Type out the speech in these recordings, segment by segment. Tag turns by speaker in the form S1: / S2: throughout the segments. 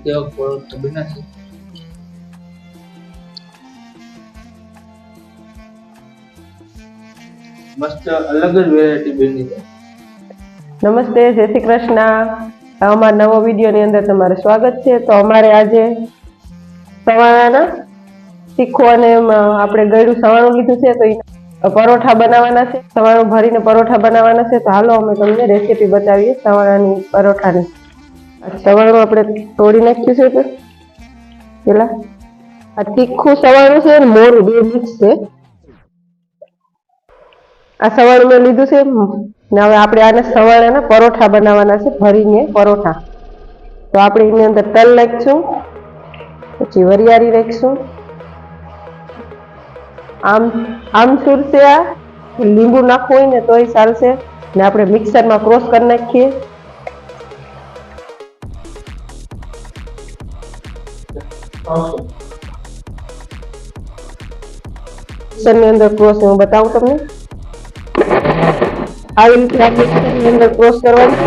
S1: કેવો પરોઠો બનાવશે મસ્ત અલગ જ વેરાયટી બની છે।
S2: નમસ્તે, જય શ્રી કૃષ્ણ। અમારા નવો વિડીયો ની અંદર તમારું સ્વાગત છે। તો અમારે આજે સવાણાના તીખું અને આપણે ગળ્યું સવાણું લીધું છે, તો પરોઠા બનાવવાના છે। સવાણું ભરીને પરોઠા બનાવવાના છે। તો હાલો અમે તમને રેસીપી બતાવીએ સવાણાની પરોઠાની। સવાણું આપણે તોડી નાખ્યું છે। પેલા આ તીખું સવાણું છે, મોરું બે મિક્સ છે। આ સવાણું મેં લીધું છે ને હવે આપણે આને સવાણાના પરોઠા બનાવવાના છે, ભરીને પરોઠા। તો આપણે એની અંદર તલ નાખીશું, પછી વરિયાળી નાખીશું, આમચૂર છે, આ લીંબુ નાખવું હોય ને તોય ચાલશે ને આપણે મિક્સરમાં ક્રોસ કરી નાખીએ। મિક્સરની અંદર ક્રોસ હું બતાવું તમને। આવી રીતે આપણે મિક્સરની અંદર ક્રોસ કરવાનું।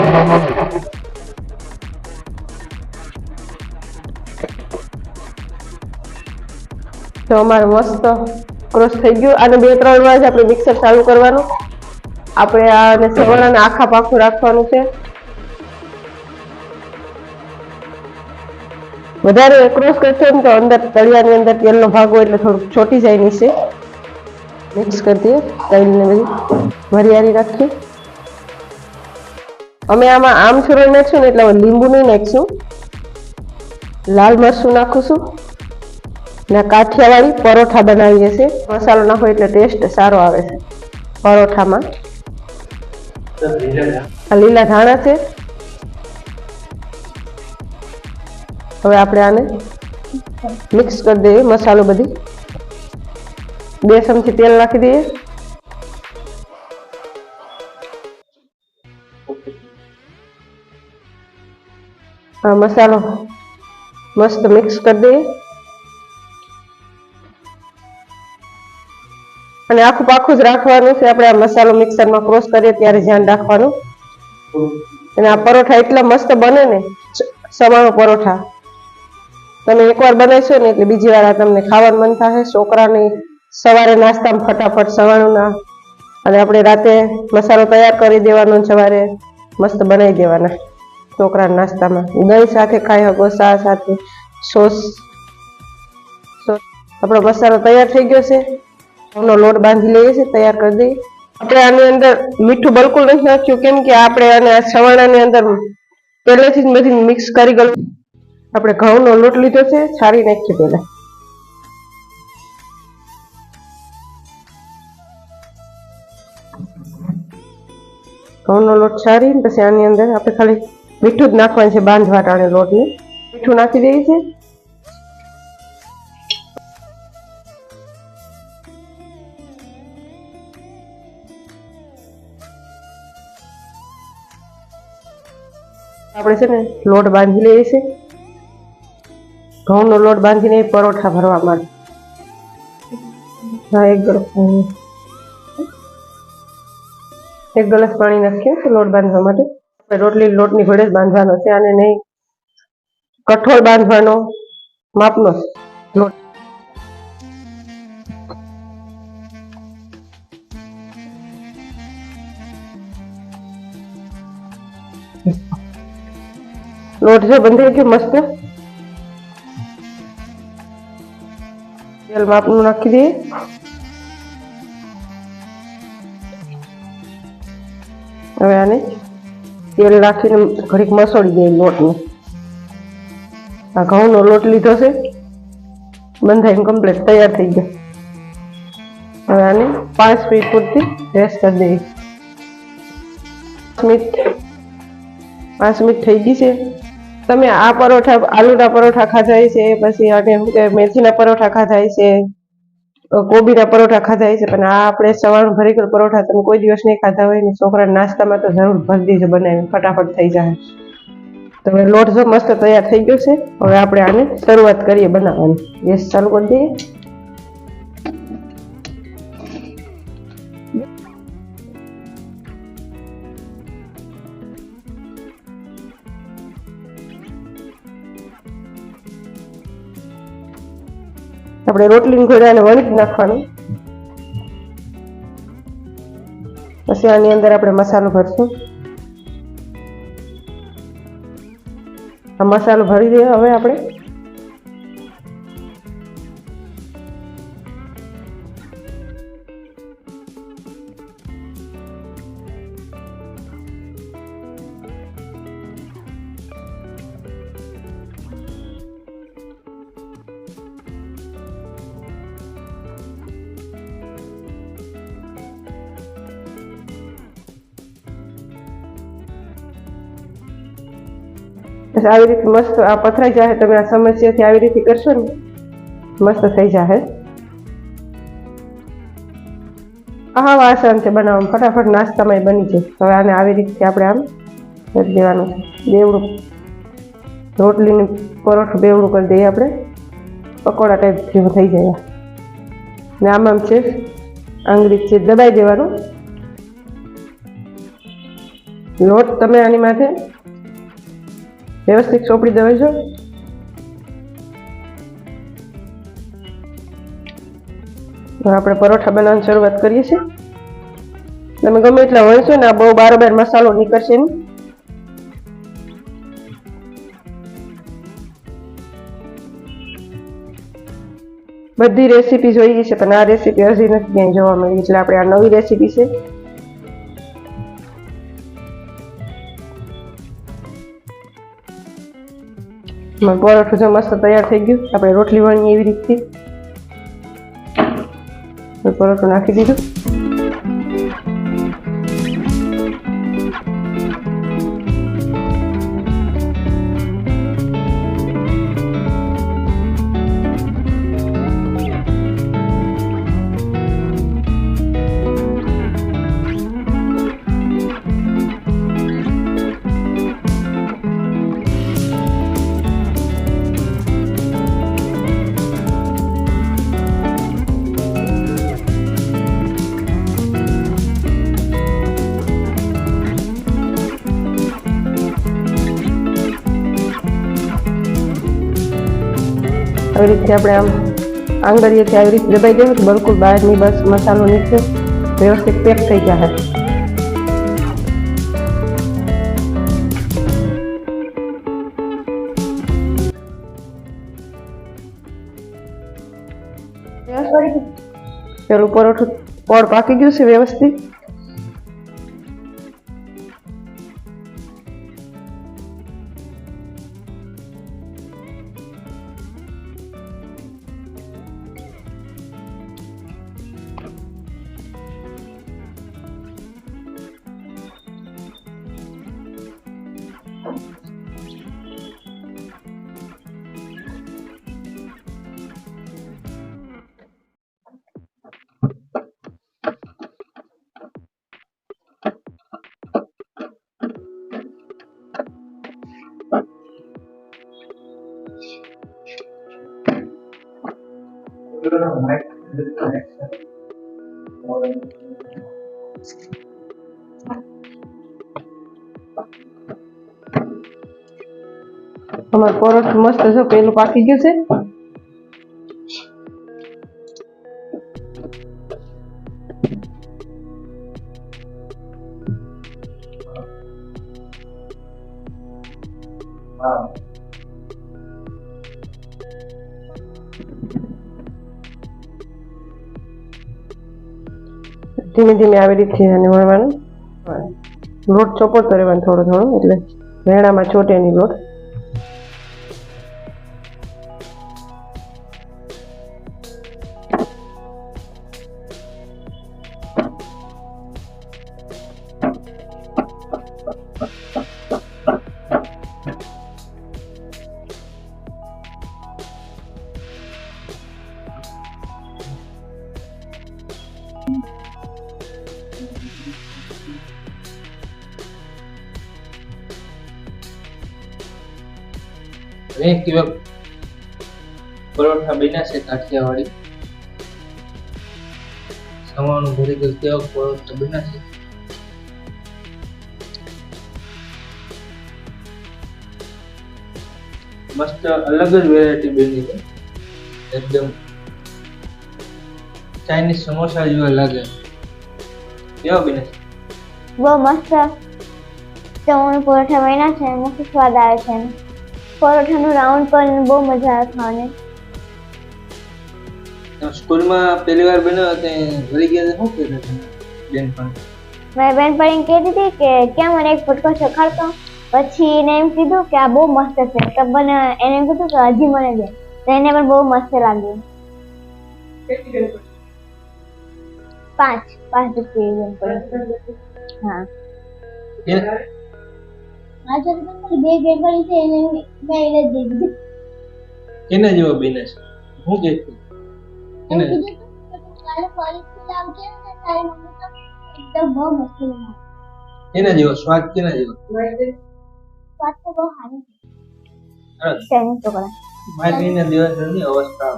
S2: તો અમારે મસ્ત ક્રોસ થઈ ગયું। આને 2-3 વાર આપણે મિક્સર ચાલુ કરવાનું। આપણે આને સવાણાને આખા પાખું રાખવાનું છે। વધારે ક્રોસ કરશો ને તો અંદર તળિયાની અંદર તેલનો ભાગ હોય એટલે થોડુંક ચોટી જાય નીચે। મિક્સ કરી દઈએ તલને બધી વરિયાળી રાખીએ। અમે આમાં આમચૂર નાખશું ને એટલે લીંબુ નહીં નાખશું, લાલ મરચું નાખીશું ને કાઠિયાવાડી પરોઠા બનાવીએ છીએ। મસાલો નાખો એટલે ટેસ્ટ સારો આવે છે પરોઠામાં। આ લીલા ધાણા છે। હવે આપણે આને મિક્સ કરી દઈએ મસાલો બધી। 2 ચમચી તેલ નાખી દઈએ। આ મસાલો મસ્ત મિક્સ કરી દઈએ અને આખું પાખું જ રાખવાનું છે। આપણે આ મસાલો મિક્સરમાં ક્રોસ કરીએ ત્યારે ધ્યાન રાખવાનું। અને આ પરોઠા એટલા મસ્ત બને ને, સવાણું પરોઠા તમે એકવાર બનાવશો ને એટલે બીજી વાર તમને ખાવાનું મન થશે। છોકરાને સવારે નાસ્તામાં ફટાફટ સવાણુંના, અને આપણે રાતે મસાલો તૈયાર કરી દેવાનો, સવારે મસ્ત બનાવી દેવાના છોકરાના નાસ્તામાં। દહીં સાથે ખાઈ શકો, ચા સાથે, સોસ। આપણો મસાલો તૈયાર થઈ ગયો છે। ઘઉંનો લોટ બાંધી લઈએ છીએ, તૈયાર કરી દઈએ। આપણે આની અંદર મીઠું બિલકુલ નથી નાખ્યું, કેમ કે આપણે આને સવાણાની અંદર પહેલેથી જ બધી મિક્સ કરી ગયું। આપણે ઘઉંનો લોટ લીધો છે, છારી નાખીએ પહેલા। ઘઉંનો લોટ છારી પછી આની અંદર આપણે ખાલી મીઠું જ નાખવાનું છે, બાંધવા ટાણે લોટને મીઠું નાખી દઈએ છીએ। આપણે છે ને લોટ બાંધી લઈએ છીએ। ઘઉંનો લોટ બાંધીને પરોઠા ભરવા માટે એક ગ્લાસ પાણી નાખીએ લોટ બાંધવા માટે। રોટલી લોટની ઘોડે જ બાંધવાનો છે, આને નહીં કઠોળ બાંધવાનો, માપનો લોટ। લોટ જો બંધાઈ ગયો મસ્ત। તેલ માપનું નાખી દઈએ। હવે આને તેલ નાખીને ઘડીક મસળી દઈએ લોટને। આ ઘઉંનો લોટ લીધો છે, બંધાઈને કમ્પ્લીટ તૈયાર થઈ ગયો। હવે આને 5 મિનિટ પૂરતી રેસ્ટ કરી દઈએ। 5 મિનિટ થઈ ગઈ છે। તમે આ પરોઠા આલુના પરોઠા ખાધા છે, પછી આને મેથીના પરોઠા ખાધા છે, કોબીના પરોઠા ખાધા છે, પણ આ આપણે સવારનું ભરી ગયેલ પરોઠા તમે કોઈ દિવસ નહીં ખાધા હોય ને, છોકરા નાસ્તામાં તો જરૂર ભરી દેજો બનાવીને, ફટાફટ થઈ જાય। તો હવે લોટ જો મસ્ત તૈયાર થઈ ગયો છે। હવે આપણે આને શરૂઆત કરીએ બનાવવાની। ગેસ ચાલુ કરી દઈએ। આપણે રોટલીની ઘોડાને વણી જ નાખવાનું. પછી આની અંદર આપણે મસાલો ભરશું. આ મસાલો ભરી દઈએ હવે આપણે. આવી રીતે મસ્ત આ પથરાઈ જાય. તમે આ સમસ્યાથી આવી રીતે કરશો ને મસ્ત થઈ જાય. હા આસાન છે બનાવવામાં, ફટાફટ નાસ્તામાં બની જાય. હવે આને આવી રીતે આપણે આમ કરી દેવાનું છે. બેવડું રોટલીનું પરોઠું બેવડું કરી દઈએ આપણે. પકોડા ટાઈપ જેવું થઈ જાય. ને આમ છે આંગળી છે દબાઈ દેવાનું. લોટ તમે આની માથે વ્યવસ્થિત ચોપડી દેજો. આપણે પરોઠા બનાવવાની શરૂઆત કરીએ છીએ. તમે ગમે એટલા વણશો ને આ બહુ બારોબાર મસાલો નીકળશે નહીં. બધી રેસીપી જોઈએ છે પણ આ રેસીપી હજી નથી ક્યાંય જોવા મળી, એટલે આપણે આ નવી રેસીપી છે. પરોઠું જો મસ્ત તૈયાર થઈ ગયું. આપણે રોટલી વણીએ એવી રીતથી પરોઠું નાખી દીધું. આવી રીતે આપણે આમ આંગળીએથી આવી રીતે દબાઈ દેવું તો બિલકુલ બહારની બસ મસાલો નીચે વ્યવસ્થિત પેક થઈ જાય. પેલું પરોઠું પડ પાકી ગયું છે વ્યવસ્થિત. અમારું પરોઠું મસ્ત છે, પેલું પાકી ગયું છે. ધીમે ધીમે આવી રીતે અને વણવાનું. લોટ ચોપડતો રહેવાનો થોડો થોડો, એટલે વેણામાં ચોટે નહીં લોટ.
S1: કેવા પરોઠા બન્યા છે કાઠિયાવાડી. સવાણું ભરી ગયું કેવા પરોઠા બન્યા છે. મસ્ત અલગ જ વેરાયટી બની છે, એકદમ ચાઇનીઝ સમોસા જેવા લાગે. કેવા બને છે?
S3: બહુ મસ્ત ચવાણું પરોઠા બન્યા છે, મસ્ત સ્વાદ આવે છે એનો. પરોઠાનું રાઉન્ડ પણ બહુ મજા આવે ખાવાની.
S1: સ્કૂલમાં પહેલી વાર બન્યો તે ભૂલી ગયા શું કહેતા તમે બેનપણી?
S3: મારી બેનપણી કહેતી હતી કે ક્યાં મને એક ફટકો ચખાડતો. પછી એને એમ કીધું કે આ બહુ મસ્ત છે. તો મને એને એમ કીધું કે હજી મને દે. તો એને પણ બહુ મસ્ત લાગ્યું. 5 રૂપિયા બેનપણી. હા. આજે તો બે બેનપણી છે એને મેં એને દે દીધી.
S1: કેના જેવા બને છે? શું કહેતી?
S3: એને કીધું કે તું કાલે ફરીથી લાવજે ને તારી મમ્મી તો એકદમ બહુ મસ્ત બનાવે.
S1: કેના જેવો સ્વાદ કેના જેવો?
S3: સ્વાદ તો બહુ સારો છે.
S1: હા,
S3: ચાઇનીઝ ઢોકળા.
S1: મારીના દિવસની અવસ્થા.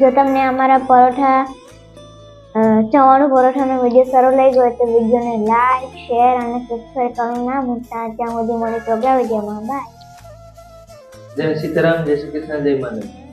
S3: જો તમને અમારા પરોઠા ચવાણું પરોઠાનો વિડીયો સારો લાગ્યો હોય તો વિડીયોને લાઈક, શેર અને સબસ્ક્રાઈબ કરવાનું ના ભૂલતા. ત્યાં સુધી મળે તો આગલા વિડીયોમાં. બાય.
S1: જય સીતારામ, જય શ્રી કૃષ્ણ, જય માતાજી.